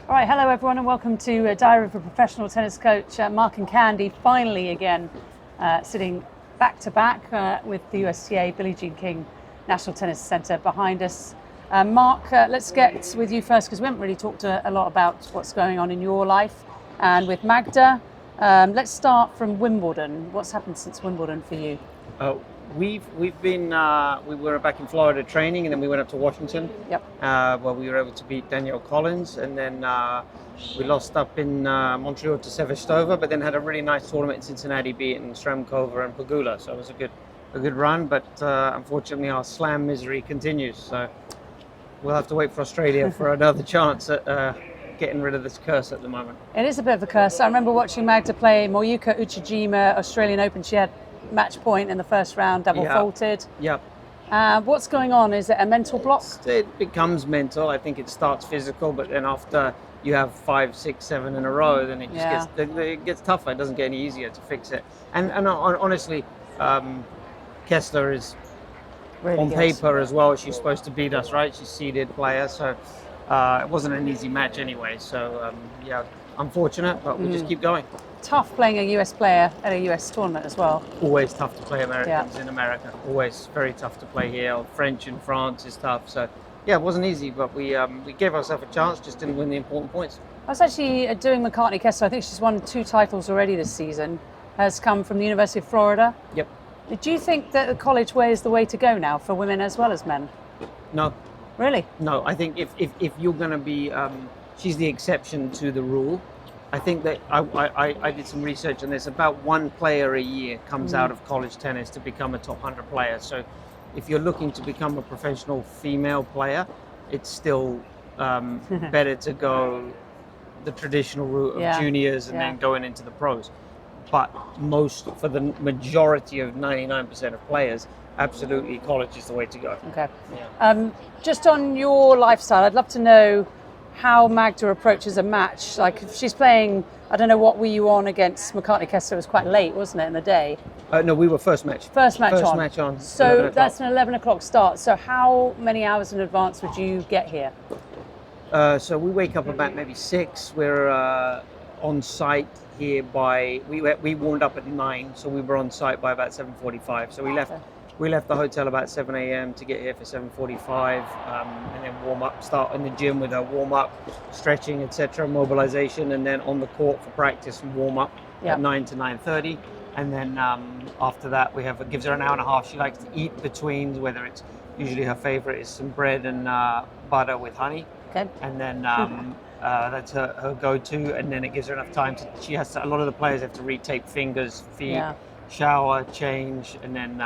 All right, hello everyone, and welcome to Diary of a Professional Tennis Coach. Mark and Candy finally again sitting back to back with the USTA Billie Jean King National Tennis Centre behind us. Mark, let's get with you first because we haven't really talked a lot about what's going on in your life and with Magda. Let's start from Wimbledon. What's happened since Wimbledon for you? We've been we were back in Florida training, and then we went up to Washington. Yep. Where we were able to beat Danielle Collins, and then we lost up in Montreal to Sevastova, but then had a really nice tournament in Cincinnati, beating Stramkova and Pegula. So it was a good run, but unfortunately our slam misery continues. So we'll have to wait for Australia for another chance at getting rid of this curse at the moment. It is a bit of a curse. I remember watching Magda play Moyuka Uchijima Australian Open. She had match point in the first round, double faulted. Yep. What's going on? Is it a mental block? It becomes mental. I think it starts physical, but then after you have 5, 6, 7 in a row, then it gets tougher. It doesn't get any easier to fix it. And honestly, Kessler is really on paper as well. She's supposed to beat us, right? She's a seeded player, so it wasn't an easy match anyway. So unfortunate, but we just keep going. Tough playing a US player at a US tournament as well. Always tough to play Americans in America. Always very tough to play here. French in France is tough. So it wasn't easy, but we gave ourselves a chance, just didn't win the important points. I was actually doing McCartney Kessler. I think she's won 2 titles already this season. Has come from the University of Florida. Yep. Do you think that the college way is the way to go now for women as well as men? No. Really? No. I think if you're going to be, she's the exception to the rule. I think that I did some research on this. About 1 player a year comes out of college tennis to become a top 100 player. So if you're looking to become a professional female player, it's still better to go the traditional route of juniors and then going into the pros. But for the majority of 99% of players, absolutely college is the way to go. Okay. Yeah. Just on your lifestyle, I'd love to know how Magda approaches a match. Like if she's playing, I don't know, what were you on against McCartney Kessler? It was quite late, wasn't it, in the day? No, we were first match. First match on. So that's an 11 o'clock start. So how many hours in advance would you get here? So we wake up about maybe 6. We're on site here by, we warmed up at 9, so we were on site by about 7:45. So we left the hotel about 7 a.m. to get here for 7:45, and then warm up, start in the gym with a warm up, stretching, etc., mobilization, and then on the court for practice and warm up at 9 to 9:30. And then after that, gives her an hour and a half. She likes to eat between, whether it's usually her favorite is some bread and butter with honey. Okay. And then that's her go-to, and then it gives her enough time a lot of the players have to retape fingers, feet. Shower, change, and then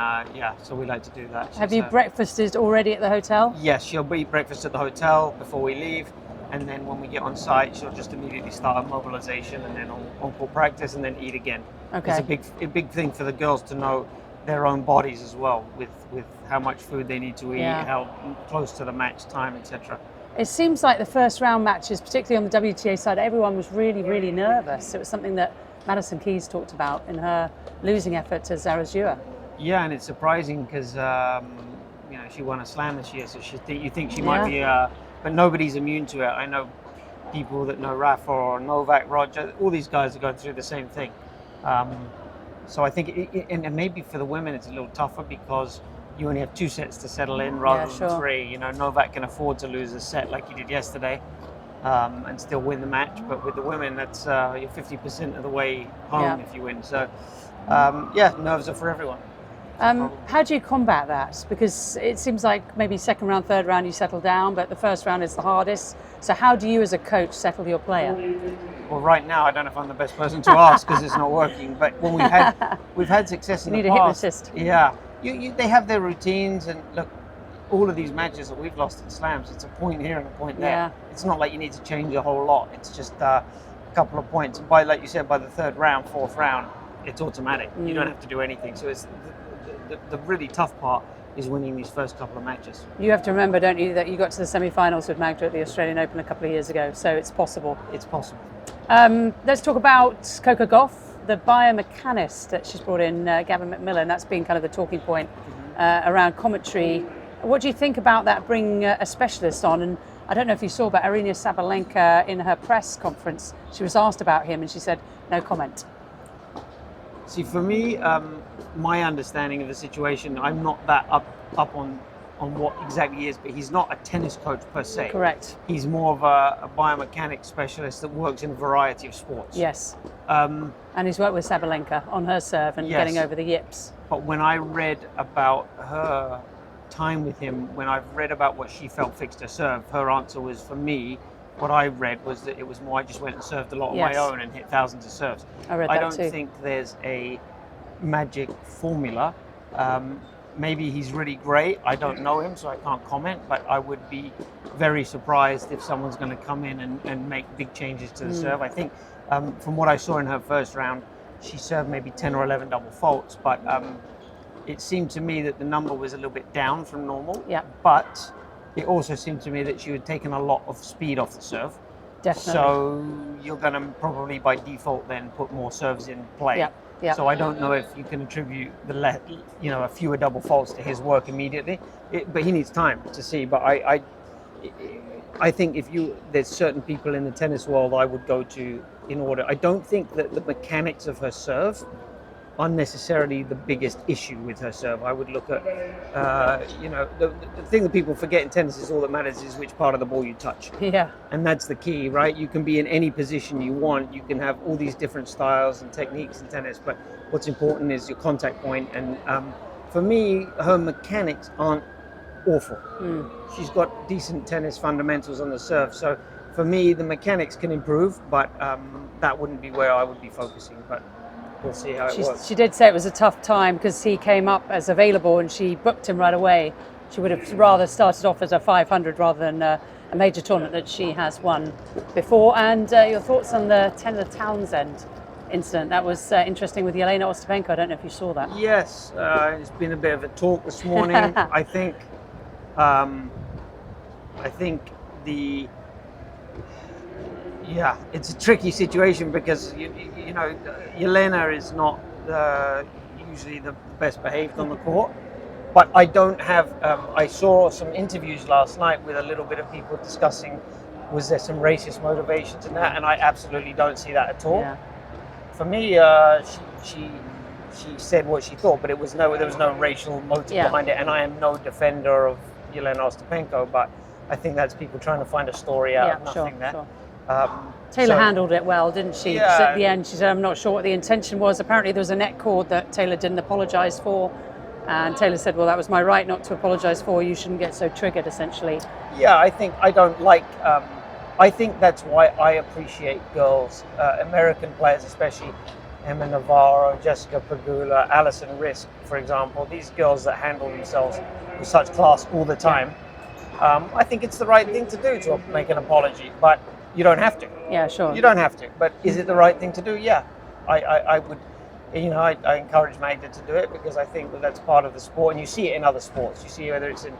so we like to do that. Have you breakfasted already at the hotel? Yes, she'll eat breakfast at the hotel before we leave, and then when we get on site, she'll just immediately start mobilization and then on-court practice, and then eat again. Okay. It's a big thing for the girls to know their own bodies as well, with how much food they need to eat, how close to the match time, etc. It seems like the first round matches, particularly on the WTA side, everyone was really, really nervous. It was something that Madison Keys talked about in her losing effort to Zarazua. Yeah, and it's surprising because she won a slam this year, so you think she might be, but nobody's immune to it. I know people that know Rafa or Novak, Roger, all these guys are going through the same thing. So I think, and maybe for the women it's a little tougher because you only have 2 sets to settle in rather than 3. Novak can afford to lose a set like he did yesterday. And still win the match, but with the women, that's you're 50% of the way home if you win. So, nerves are for everyone. How do you combat that? Because it seems like maybe second round, third round you settle down, but the first round is the hardest. So how do you as a coach settle your player? Well, right now, I don't know if I'm the best person to ask because it's not working, but when we've had success in the past. You need a hypnotist. Yeah. They have their routines, and look, all of these matches that we've lost in slams, it's a point here and a point there. Yeah. It's not like you need to change a whole lot. It's just a couple of points. And like you said, by the 3rd round, 4th round, it's automatic. You don't have to do anything. So it's the really tough part is winning these first couple of matches. You have to remember, don't you, that you got to the semi-finals with Magda at the Australian Open a couple of years ago. So it's possible. It's possible. Let's talk about Coco Gauff, the biomechanist that she's brought in, Gavin McMillan. That's been kind of the talking point around commentary. What do you think about that, bringing a specialist on? And I don't know if you saw, but Aryna Sabalenka in her press conference, she was asked about him and she said, no comment. See, for me, my understanding of the situation, I'm not that up on what exactly he is, but he's not a tennis coach per se. Correct. He's more of a biomechanics specialist that works in a variety of sports. Yes. And he's worked with Sabalenka on her serve and getting over the yips. But when I read about her time with him, when I've read about what she felt fixed her serve, her answer was, for me, what I read was that it was more, I just went and served a lot on my own and hit thousands of serves. I don't think there's a magic formula. Maybe he's really great. I don't know him, so I can't comment, but I would be very surprised if someone's going to come in and make big changes to the serve. I think from what I saw in her first round, she served maybe 10 or 11 double faults, but it seemed to me that the number was a little bit down from normal. Yeah. But it also seemed to me that she had taken a lot of speed off the serve. Definitely. So you're going to probably by default then put more serves in play. Yeah. Yeah. So I don't know if you can attribute a fewer double faults to his work immediately, but he needs time to see. But I think there's certain people in the tennis world I would go to in order. I don't think that the mechanics of her serve are necessarily the biggest issue with her serve. I would look at, the thing that people forget in tennis is all that matters is which part of the ball you touch. Yeah. And that's the key, right? You can be in any position you want. You can have all these different styles and techniques in tennis, but what's important is your contact point. And for me, her mechanics aren't awful. She's got decent tennis fundamentals on the serve. So for me, the mechanics can improve, but that wouldn't be where I would be focusing. But we'll see how it works. She did say it was a tough time because he came up as available and she booked him right away. She would have rather started off as a 500 rather than a major tournament that she has won before. And your thoughts on the Taylor Townsend incident? That was interesting with Jelena Ostapenko. I don't know if you saw that. Yes, it's been a bit of a talk this morning. I think it's a tricky situation because Jelena is not usually the best behaved on the court. But I don't have. I saw some interviews last night with a little bit of people discussing was there some racist motivations in that, and I absolutely don't see that at all. Yeah. For me, she said what she thought, but there was no racial motive behind it, and I am no defender of Jelena Ostapenko, but I think that's people trying to find a story out of nothing there. Sure. Taylor handled it well, didn't she? Yeah. 'Cause at the end, she said, I'm not sure what the intention was. Apparently, there was a net cord that Taylor didn't apologise for. And Taylor said, well, that was my right not to apologise for. You shouldn't get so triggered, essentially. Yeah, I think I think that's why I appreciate girls, American players especially, Emma Navarro, Jessica Pegula, Alison Risk, for example. These girls that handle themselves with such class all the time. I think it's the right thing to do to make an apology, but you don't have to. Yeah, sure. You don't have to, but is it the right thing to do? Yeah, I would. I encourage Magda to do it because I think that's part of the sport, and you see it in other sports. You see whether it's in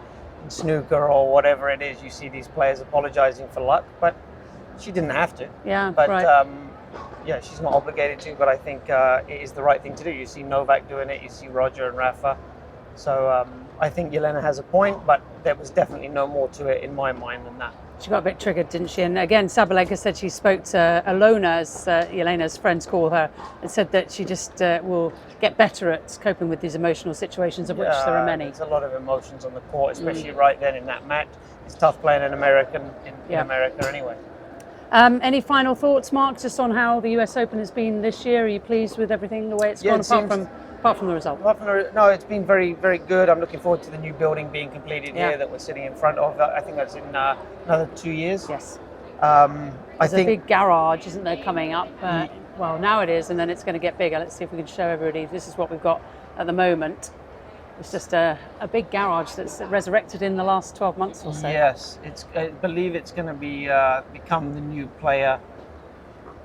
snooker or whatever it is, you see these players apologizing for luck, but she didn't have to. Yeah, but right. She's not obligated to, but I think it is the right thing to do. You see Novak doing it, you see Roger and Rafa. So I think Jelena has a point, but there was definitely no more to it in my mind than that. She got a bit triggered, didn't she? And again, Sabalenka said she spoke to Alona, as Jelena's friends call her, and said that she just will get better at coping with these emotional situations, of which there are many. There's a lot of emotions on the court, especially right then in that match. It's tough playing an American in America anyway. Any final thoughts, Mark, just on how the US Open has been this year? Are you pleased with everything, the way it's gone, apart from the result? No, it's been very, very good. I'm looking forward to the new building being completed here that we're sitting in front of. I think that's in another 2 years. Yes. There's a big garage, isn't there, coming up? Well, now it is, and then it's going to get bigger. Let's see if we can show everybody. This is what we've got at the moment. It's just a big garage that's resurrected in the last 12 months or so. Yes, I believe it's going to be become the new player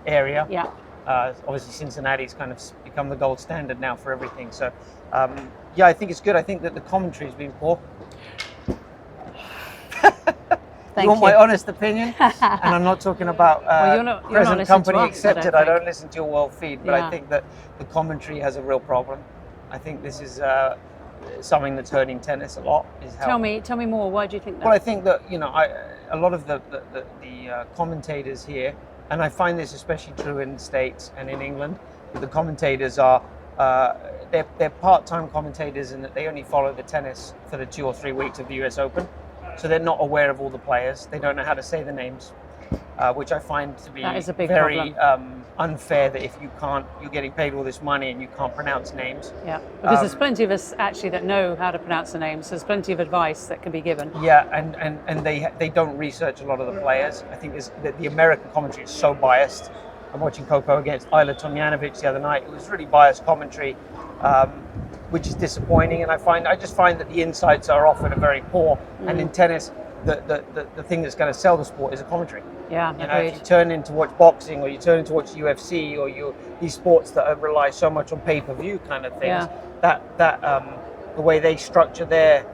area. Yeah. Obviously, Cincinnati's kind of become the gold standard now for everything. So, I think it's good. I think that the commentary has been poor. You want my honest opinion? And I'm not talking about present company accepted. I don't listen to your world feed, but I think that the commentary has a real problem. I think this is something that's hurting tennis a lot. Tell me more. Why do you think that? Well, I think that a lot of the commentators here, and I find this especially true in the States and in England, the commentators are they're part-time commentators in that they only follow the tennis for the 2 or 3 weeks of the US Open, so they're not aware of all the players. They don't know how to say the names, which I find to be very unfair. That if you're getting paid all this money and you can't pronounce names. Yeah, because there's plenty of us actually that know how to pronounce the names. There's plenty of advice that can be given. Yeah, and they don't research a lot of the players. I think the American commentary is so biased. I'm watching Coco against Ayla Tomljanovic the other night. It was really biased commentary, which is disappointing. And I just find that the insights are often are very poor. And in tennis, the thing that's going to sell the sport is a commentary. Yeah, you know, if you turn in to watch boxing, or you turn in to watch UFC, or these sports that rely so much on pay-per-view kind of things, the way they structure their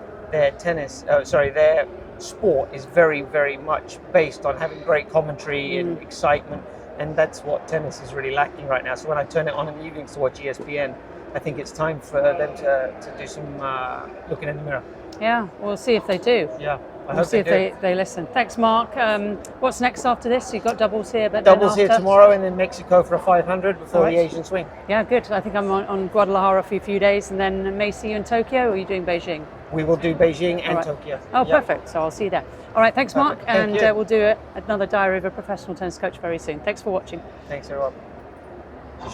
tennis, their sport is very, very much based on having great commentary and excitement. And that's what tennis is really lacking right now. So when I turn it on in the evenings to watch ESPN, I think it's time for them to do some looking in the mirror. Yeah, we'll see if they do. Yeah, we'll see if they listen. Thanks, Mark. What's next after this? You've got doubles here, but doubles here tomorrow, and then Mexico for a 500 before the Asian swing. Yeah, good. I think I'm on Guadalajara for a few days, and then may see you in Tokyo, or are you doing Beijing? We will do Beijing and Tokyo. Oh, perfect. So I'll see you there. All right, thanks, Mark. Thank you. We'll do another Diary of a Professional Tennis Coach very soon. Thanks for watching. Thanks, everyone.